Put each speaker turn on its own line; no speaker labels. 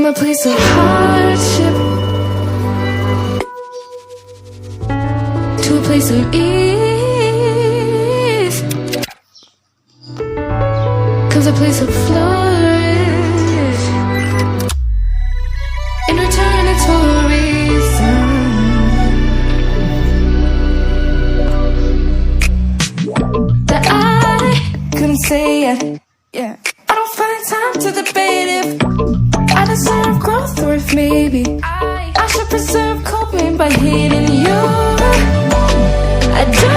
a place of hardship to a place of ease comes a place of flourish. In return, it's for a reason. That I couldn't say yet. Yeah, I don't find time to debate if I deserve growth or if maybe I should preserve coping by hating you. I don't